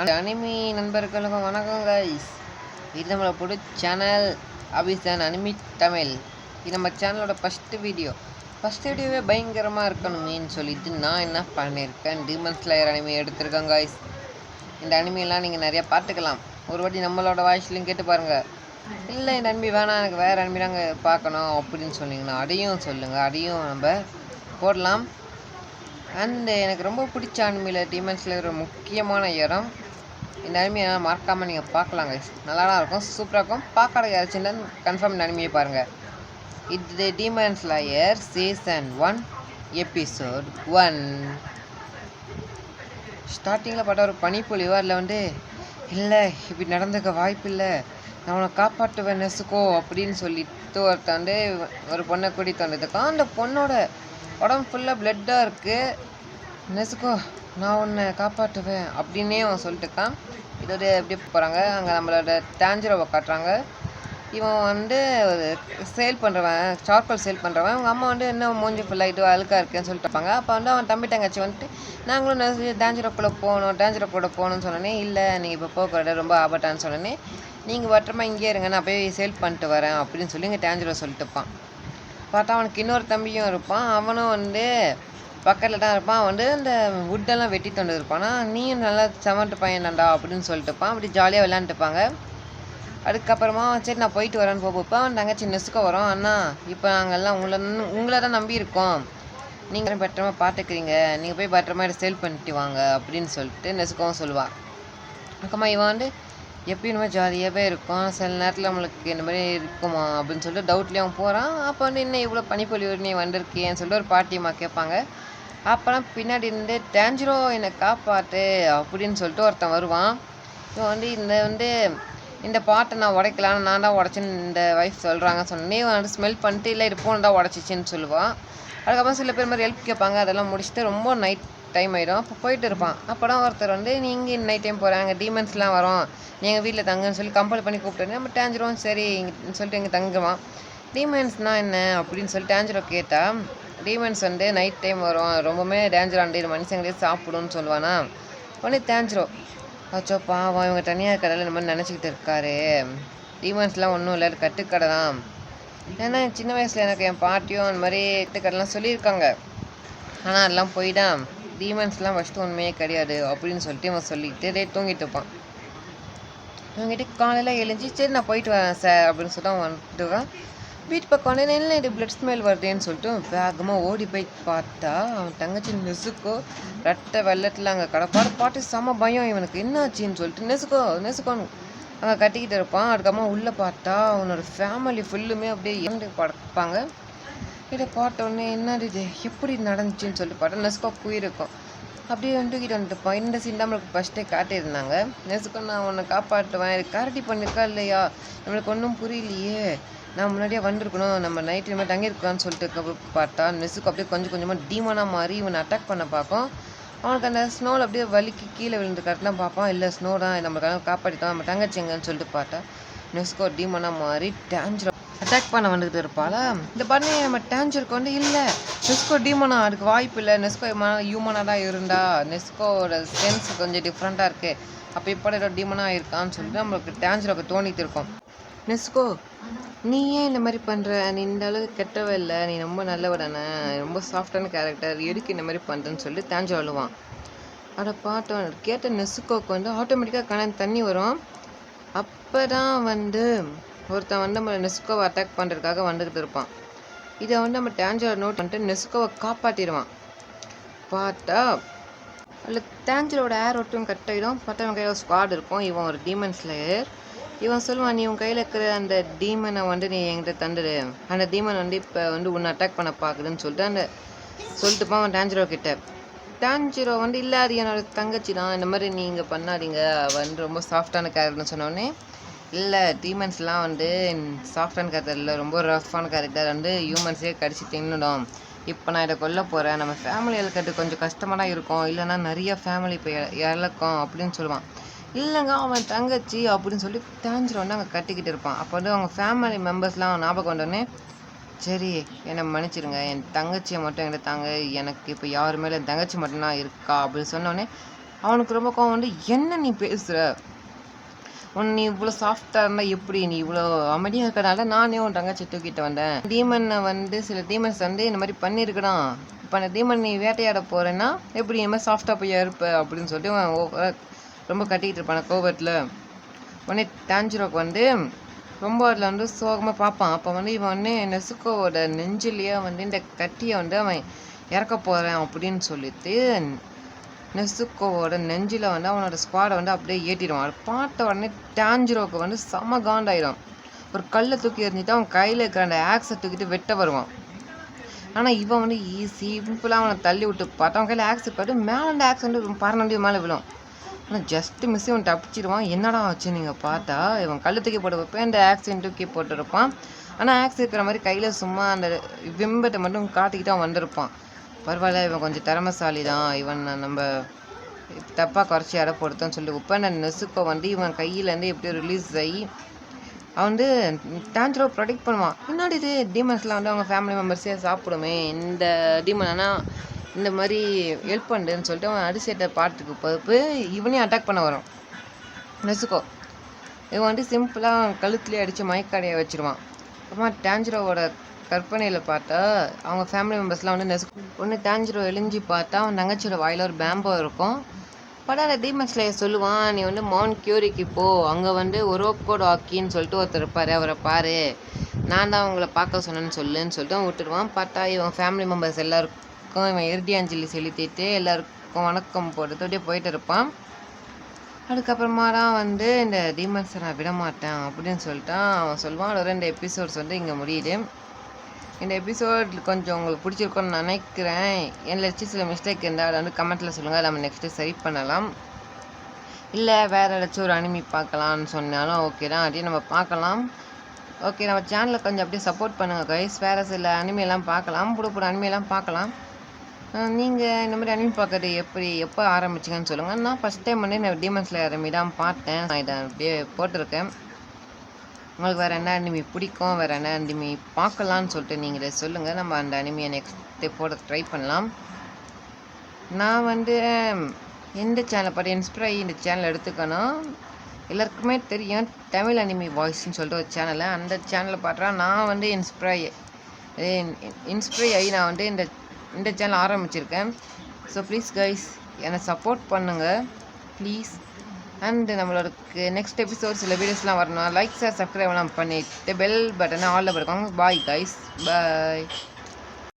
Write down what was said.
Anime நண்பர்களுக்கும் வணக்கம் guys. இது நம்மளோட புது சேனல் அபிசான் அனிமி தமிழ். இது நம்ம சேனலோட ஃபஸ்ட்டு வீடியோவே பயங்கரமாக இருக்கணுமேன்னு சொல்லிட்டு நான் என்ன பண்ணியிருக்கேன், டீமன் ஸ்லேயர் அனிமி எடுத்திருக்கேன் கைஸ். இந்த அனிமியெல்லாம் நீங்கள் நிறையா பார்த்துக்கலாம். ஒரு வாட்டி நம்மளோட வாய்ஸ்லையும் கேட்டு பாருங்கள். இல்லை இந்த அனிமி வேணாம், எனக்கு வேறு அனிமி நாங்கள் பார்க்கணும் அப்படின்னு சொன்னீங்கன்னா அதையும் சொல்லுங்கள், அதையும் நம்ம போடலாம். அண்டு எனக்கு ரொம்ப பிடிச்ச அனிமியில் டீமன் ஸ்லேயர் ஒரு முக்கியமான இடம். இந்த அனிமியை மறக்காமல் நீங்கள் பார்க்கலாங்க, நல்லா தான் இருக்கும், சூப்பராக இருக்கும். பார்க்காத யாராச்சும் கன்ஃபார்ம் இந்த அனிமியை பாருங்கள். இது டீமன் ஸ்லேயர் சீசன் 1 எபிசோட் 1. ஸ்டார்டிங்கில் பார்த்தா ஒரு பனிப்பொழிவா அதில் இல்லை இப்படி நடந்துக்க வாய்ப்பு இல்லை, நான் உன்னை காப்பாற்றுவேன் நெசுக்கோ அப்படின்னு சொல்லிட்டு ஒருத்தாண்டு ஒரு பொண்ணை கூட்டிகிட்டு வந்துருக்கான். அந்த பொண்ணோட உடம்பு ஃபுல்லாக பிளட்டாக இருக்குது. நெசுக்கோ நான் உன்னை காப்பாற்றுவேன் அப்படின்னே அவன் சொல்லிட்டுருக்கான். இதோட எப்படி போகிறாங்க, அங்கே நம்மளோட டேஞ்சரோவை காட்டுறாங்க. இவன் ஒரு சேல் பண்ணுறவன், சார்கோல் சேல் பண்ணுறவன். அவங்க அம்மா என்ன மூஞ்சி ஃபுல்லாகிட்டு அழுக்காக இருக்கேன்னு சொல்லிட்டு இருப்பாங்க. அப்போ அவன் தம்பி தங்கச்சி நாங்களும் டேஞ்சரோக்குள்ளே போகணும்னு சொன்னோன்னே, இல்லை நீங்கள் இப்போ போகக்கூடாது, ரொம்ப ஆபத்தான்னு சொன்னோன்னே, நீங்கள் பத்திரமா இங்கே இருங்க, நான் போய் சேல் பண்ணிட்டு வரேன் அப்படின்னு சொல்லி இங்கே டேஞ்சரோ சொல்லிட்டு இருப்பான். பார்த்தா அவனுக்கு இன்னொரு தம்பியும் இருப்பான். அவனும் பக்கத்தில் தான் இருப்பான். அந்த வுட்டெல்லாம் வெட்டி தொண்டு இருப்பானா, நீயும் நல்லா சமட்டு பையன்டா அப்படின்னு சொல்லிட்டு இருப்பான். அப்படி ஜாலியாக விளையாண்டுப்பாங்க. அதுக்கப்புறமா சரி நான் போயிட்டு வரேன்னு போப்போ அவன் தங்கச்சி நெசுக்கோ வரோம். அண்ணா இப்போ நாங்கள்லாம் உங்களை தான் நம்பி இருக்கோம், நீங்கள் பத்திரமா பார்த்துக்கிறீங்க, நீங்கள் போய் பத்திரமா சேல் பண்ணிட்டு வாங்க அப்படின்னு சொல்லிட்டு நெசுக்கவும் சொல்லுவாள். அதுக்கப்புறமா இவன் எப்பயும் இந்த மாதிரி ஜாலியாகவே இருக்கும், சில நேரத்தில் நம்மளுக்கு இந்த மாதிரி இருக்குமா அப்படின்னு சொல்லிட்டு டவுட்லேயே அவன் போகிறான். அப்போ இன்னும் இவ்வளோ பனிப்பொழிவு நீ வந்திருக்கேன்னு சொல்லிட்டு ஒரு பாட்டியம்மா கேட்பாங்க. அப்போலாம் பின்னாடி டேஞ்சரோ என்னை காப்பாற்று அப்படின்னு சொல்லிட்டு ஒருத்தன் வருவான். இவன் இந்த பாட்டை நான் உடைக்கலான்னு நான் தான் உடச்சேன்னு இந்த வைஃப் சொல்கிறாங்க சொன்னே ஸ்மெல் பண்ணிட்டு இல்லை இது போன தான் உடச்சிச்சின்னு சொல்லுவான். அதுக்கப்புறம் சில பேர் மாதிரி ஹெல்ப் கேட்பாங்க. அதெல்லாம் முடிச்சுட்டு ரொம்ப நைட் டைம் ஆகிடும். அப்போ போயிட்டு இருப்பான். அப்போ தான் ஒருத்தர் நீங்கள் நைட் டைம் போகிறாங்க, டீமன்ஸ்லாம் வரும், நீங்கள் வீட்டில் தங்குன்னு சொல்லி கம்பல் பண்ணி கூப்பிட்டு நம்ம டேஞ்சரோவும் சரி சொல்லிட்டு இங்கே தங்குவான். டீமன்ஸ்னால் என்ன அப்படின்னு சொல்லி டேஞ்சரோ கேட்டால், டீமன்ஸ் நைட் டைம் வரும், ரொம்பவுமே டேஞ்சரான மனுஷங்களே சாப்பிடும்னு சொல்லுவானா. உடனே டேஞ்சரோ அச்சோ பாவம் இவங்க தனியாக இருக்கிறதால இந்த மாதிரி நினச்சிக்கிட்டு இருக்காரு, டீமன்ஸ்லாம் ஒன்றும் இல்லை கட்டுக்கடை தான். ஏன்னா சின்ன வயசில் எனக்கு என் பாட்டியும் அந்த மாதிரி கட்டுக்கடைலாம் சொல்லியிருக்காங்க, ஆனால் அதெல்லாம் போய்தான், டீமன்ஸ்லாம் ஃபஸ்ட்டு உண்மையே கிடையாது அப்படின்னு சொல்லிட்டு இவன் சொல்லிட்டு தூங்கிட்டு இருப்பான். இவங்ககிட்ட காலையில் எழுஞ்சி சரி நான் போயிட்டு வரேன் சார் அப்படின்னு சொல்லிட்டு அவன் வந்துட்டுவான். வீட்டு பக்கம் இல்லை இது பிளட் ஸ்மெல் வருதுன்னு சொல்லிட்டு வேகமாக ஓடி போய் பார்த்தா அவன் தங்கச்சி நெசுக்கோ ரெட்டை வெள்ளத்தில் அங்கே கிடப்பாரு. பாட்டு செம பயம் இவனுக்கு, என்னாச்சின்னு சொல்லிட்டு நெசுக்கோன்னு அங்கே கட்டிக்கிட்டு இருப்பான். அதுக்கப்புறமா உள்ளே பார்த்தா அவனோட ஃபேமிலி ஃபுல்லுமே அப்படியே இறந்து படுப்பாங்க. இதை பார்த்தோன்னே என்னது இது எப்படி நடந்துச்சுன்னு சொல்லிட்டு பார்த்தா நெசுக்கோ போயிருக்கும். அப்படியே தூக்கிட்டு வந்துட்டுப்பான். இந்த சீன் தான் நம்மளுக்கு ஃபஸ்ட்டே காட்டியிருந்தாங்க. நெசுக்கோ நான் உன்னை காப்பாற்றுவேன், இது கரெக்டி பண்ணியிருக்கா இல்லையா நம்மளுக்கு ஒன்றும் புரியலையே, நான் முன்னாடியே வந்திருக்கணும், நம்ம நைட்டு மாதிரி தங்கியிருக்கலான்னு சொல்லிட்டு பார்த்தா நெசுக்கோ அப்படியே கொஞ்சம் கொஞ்சமாக டீமனாக மாறி இவனை அட்டாக் பண்ண பார்ப்போம். அவனுக்கு அந்த ஸ்னோவில் அப்படியே வலிக்கு கீழே விழுந்து கரெக்டாக பார்ப்பான். இல்லை ஸ்னோ தான் நம்மளுக்காக காப்பாற்றிட்டோம், நம்ம தங்கச்சிங்கன்னு சொல்லிட்டு பார்த்தா நெசுக்கோ டீமனாக மாறி டேஞ்சரோ அட்டாக் பண்ண வந்துக்கிட்டு இருப்பாளா. இந்த பண்ணி நம்ம டேஞ்சருக்கு இல்லை நெஸ்கோ டீமனா அதுக்கு வாய்ப்பு இல்லை, நெஸ்கோ ஹியூமனாக தான் இருந்தா, நெஸ்கோட சென்ஸ் கொஞ்சம் டிஃப்ரெண்ட்டாக இருக்குது, அப்போ இப்போ டீமனாக இருக்கான்னு சொல்லிட்டு நம்மளுக்கு டேஞ்சருக்கு தோணிட்டு இருக்கோம். நெஸ்கோ நீ ஏன் இந்த மாதிரி பண்ணுற, நீ இந்த அளவுக்கு கெட்டவே இல்லை, நீ ரொம்ப நல்லவடானே, ரொம்ப சாஃப்டான கேரக்டர், எதுக்கு இந்த மாதிரி பண்ணுறேன்னு சொல்லிட்டு டேஞ்சர் அழுவான். அதை பார்த்தோம் கேட்ட நெஸ்கோக்கு ஆட்டோமேட்டிக்காக கணக்கு தண்ணி வரும். அப்போ தான் ஒருத்தன் நம்ம நெசுக்கோவை அட்டாக் பண்ணுறதுக்காக வந்துக்கிட்டு இருப்பான். இதை நம்ம டேஞ்சரை நோட் பண்ணிட்டு நெசுக்கோவை காப்பாற்றிடுவான். பார்த்தா அதில் டேஞ்சரோட ஏர் ஒட்டும் கட் ஆகிடும். பார்த்தா இவன் கையில் ஸ்குவாட் இருக்கும். இவன் ஒரு டீமன் ஸ்லேயர். இவன் சொல்லுவான், நீ உன் கையில் இருக்கிற அந்த டீமனை நீ என்கிட்ட தந்துடு, அந்த டீமன் இப்போ உன்னை அட்டாக் பண்ண பார்க்குதுன்னு சொல்லிட்டு சொல்லிட்டுப்பான் அவன் டேஞ்சரோ கிட்ட. டேஞ்சரோ இல்லை அது என்னோட தங்கச்சி தான், இந்த மாதிரி நீங்கள் பண்ணாதீங்க, ரொம்ப சாஃப்டான கேரக்டர்னு சொன்னோடனே, இல்லை டீமன்ஸ்லாம் சாஃப்டான கேரக்டர் இல்லை, ரொம்ப ரஃப்பான கேரக்டர், ஹியூமன்ஸே கடிச்சு தின்னுடும், இப்போ நான் இதை கொல்ல போகிறேன், நம்ம ஃபேமிலி இழக்கிறது கொஞ்சம் கஷ்டமாக தான் இருக்கும், இல்லைனா நிறைய ஃபேமிலி இப்போ இழக்கும் அப்படின்னு சொல்லுவான். இல்லைங்க அவன் தங்கச்சி அப்படின்னு சொல்லி டேஞ்சரோ அங்கே கட்டிக்கிட்டு இருப்பான். அப்போ அவங்க ஃபேமிலி மெம்பர்ஸ்லாம் ஞாபகம் வந்தோடனே, சரி என்னை மன்னிச்சிடுங்க, என் தங்கச்சியை மட்டும் என்கிட்ட தாங்க, எனக்கு இப்போ யார் மேலே என் தங்கச்சி மட்டும்தான் இருக்கா அப்படின்னு சொன்னோடனே அவனுக்கு ரொம்ப கோவம் வந்து, என்ன நீ பேசுகிற, நீ இவ்வளோ சாஃப்டாக இருந்தால் எப்படி, நீ இவ்வளோ அமைதியாக இருக்கிறனால நானே உன் தங்கச்சி தூக்கிட்டு வந்தேன். டீமனை வந்து சில டீமன்ஸ் வந்து இந்த மாதிரி பண்ணியிருக்கணும். இப்போ அந்த டீமன் நீ வேட்டையாட போகிறேன்னா எப்படி இந்த மாதிரி சாஃப்டாக போய் இருப்ப அப்படின்னு சொல்லிட்டு அவன் ரொம்ப கட்டிக்கிட்டு இருப்பான் கோபத்தில். உடனே டான்ஜிரோக்கு வந்து ரொம்ப அதில் வந்து சோகமாக பார்ப்பான். அப்போ வந்து இவன் வந்து நெசுக்கோவோட நெஞ்சிலேயே வந்து இந்த கட்டியை வந்து அவன் இறக்க போகிறேன் அப்படின்னு சொல்லிட்டு நெசுக்கோவோட நெஞ்சில் வந்து அவனோட ஸ்குவாடை வந்து அப்படியே ஏற்றிடுவான். அதை பார்த்த உடனே டான்ஜிரோக்கு வந்து செம காண்டாயிடும். ஒரு கல்லை தூக்கி எறிஞ்சிட்டு அவன் கையில் இருக்கிற அந்த ஆக்ஸை தூக்கிட்டு வெட்ட வருவான். ஆனால் இவன் வந்து சிம்பிளாக அவனை தள்ளி விட்டு பார்த்தா அவன் கையில் ஆக்ஸ் போட்டு மேலே அந்த ஆக்ஸ் வந்து பறந்து மேலே விழும். ஆனால் ஜஸ்ட்டு மிஸ் இவன் தப்பிச்சிடுவான். என்னடா ஆச்சு நீங்கள் பார்த்தா இவன் கல் தூக்கி போட்டு வைப்பேன் இந்த ஆக்ஸையும் தூக்கி போட்டுருப்பான். ஆனால் ஆக்ஸ் இருக்கிற மாதிரி கையில் சும்மா அந்த விம்பத்தை மட்டும் காட்டிக்கிட்டு அவன் வந்திருப்பான். பரவாயில்ல இவன் கொஞ்சம் திறமைசாலி தான், இவன் நம்ம தப்பாக குறைச்சி எடை போடுத்தான்னு சொல்லி உப்பேன். நெசுக்கோ வந்து இவன் கையிலேருந்து எப்படி ரிலீஸ் ஆகி அவன் வந்து டான்ஜிரோ ப்ரொடெக்ட் பண்ணுவான். முன்னாடி இது டீமன்ஸ்லாம் வந்து அவங்க ஃபேமிலி மெம்பர்ஸே சாப்பிடுமே, இந்த டீமன் ஆனால் இந்த மாதிரி ஹெல்ப் பண்ணுன்னு சொல்லிட்டு அவன் அடிசேட்டை பாட்டுக்கு போய் இவனையும் அட்டாக் பண்ண வரும் நெசுக்கோ. இவன் வந்து சிம்பிளாக கழுத்துலேயே அடித்து மயக்கடைய வச்சுருவான். அப்புறமா டான்ஜிரோவோட கற்பனையில் பார்த்தா அவங்க ஃபேமிலி மெம்பர்ஸ்லாம் வந்து நெசுக்கோ ஒன்று டான்ஜிரோ எழிஞ்சி பார்த்தா அவன் தங்கச்சியோட வாயில் ஒரு பேம்போ இருக்கும். படாத டீமன்ஸ்லேயே சொல்லுவான், நீ வந்து மவுண்ட் கியூரிக்கு போ, அங்கே வந்து ஒரோக்கோட ஆக்கின்னு சொல்லிட்டு ஒருத்தர் இருப்பார், அவரை பாரு, நான் தான் அவங்கள பார்க்க சொன்னேன்னு சொல்லுன்னு சொல்லிட்டு அவன் விட்டுடுவான். பார்த்தா இவன் ஃபேமிலி மெம்பர்ஸ் எல்லாருக்கும் இவன் இறுதி அஞ்சலி செலுத்திட்டு எல்லாருக்கும் வணக்கம் போட்டு அப்படியே போயிட்டு இருப்பான். அதுக்கப்புறமா தான் வந்து இந்த டீமன்ஸை நான் விட மாட்டேன் அப்படின்னு சொல்லிட்டான் அவன் சொல்லுவான். அதோட இந்த எபிசோட்ஸ் வந்து இங்கே முடியுது. இந்த எபிசோட் கொஞ்சம் உங்களுக்கு பிடிச்சிருக்கும்னு நினைக்கிறேன். என்னில் சில மிஸ்டேக் இருந்தால் அதை வந்து கமெண்ட்டில் சொல்லுங்கள், நம்ம நெக்ஸ்ட்டு சரி பண்ணலாம். இல்லை வேறு ஏதாச்சும் ஒரு அனிமி பார்க்கலான்னு சொன்னாலும் ஓகே தான், அதையும் நம்ம பார்க்கலாம். ஓகே, நம்ம சேனலில் கொஞ்சம் அப்படியே சப்போர்ட் பண்ணுங்கள் கைஸ். வேறு சில அனிமையெல்லாம் பார்க்கலாம், புது அனிமையெல்லாம் பார்க்கலாம். நீங்கள் இந்த மாதிரி அனிமி பார்க்குறது எப்போ ஆரம்பிச்சிங்கன்னு சொல்லுங்கள். நான் ஃபஸ்ட் டைம் வந்து நான் டீமன் ஸ்லேயர் அனிமி தான் பார்த்தேன். நான் இதை அப்படியே போட்டிருக்கேன். உங்களுக்கு வேறு என்ன அனிமி பிடிக்கும், வேறு என்ன அனிமி பார்க்கலான்னு சொல்லிட்டு நீங்களே சொல்லுங்கள். நம்ம அந்த அனிமியை நெக்ஸ்ட் போட ட்ரை பண்ணலாம். நான் வந்து எந்த சேனலை பார்த்து இன்ஸ்பைர் ஆகி இந்த சேனல் எடுத்துக்கணும், எல்லாருக்குமே தெரியும் தமிழ் அனிமி வாய்ஸ்ன்னு சொல்லிட்டு ஒரு சேனலை, அந்த சேனலை பார்த்தா நான் வந்து இன்ஸ்பைர் ஆகி நான் வந்து இந்த சேனல் ஆரம்பிச்சிருக்கேன். ஸோ ப்ளீஸ் கைஸ் என்னை சப்போர்ட் பண்ணுங்கள் ப்ளீஸ். அண்ட் நம்மளோட நெக்ஸ்ட் எபிசோட் சில வீடியோஸ்லாம் வரணும். லைக் ஷேர் சப்ஸ்கிரைப்லாம் பண்ணிவிட்டு பெல் பட்டனை ஆலில் போட்டுக்கோங்க. பாய் கைஸ், பாய்.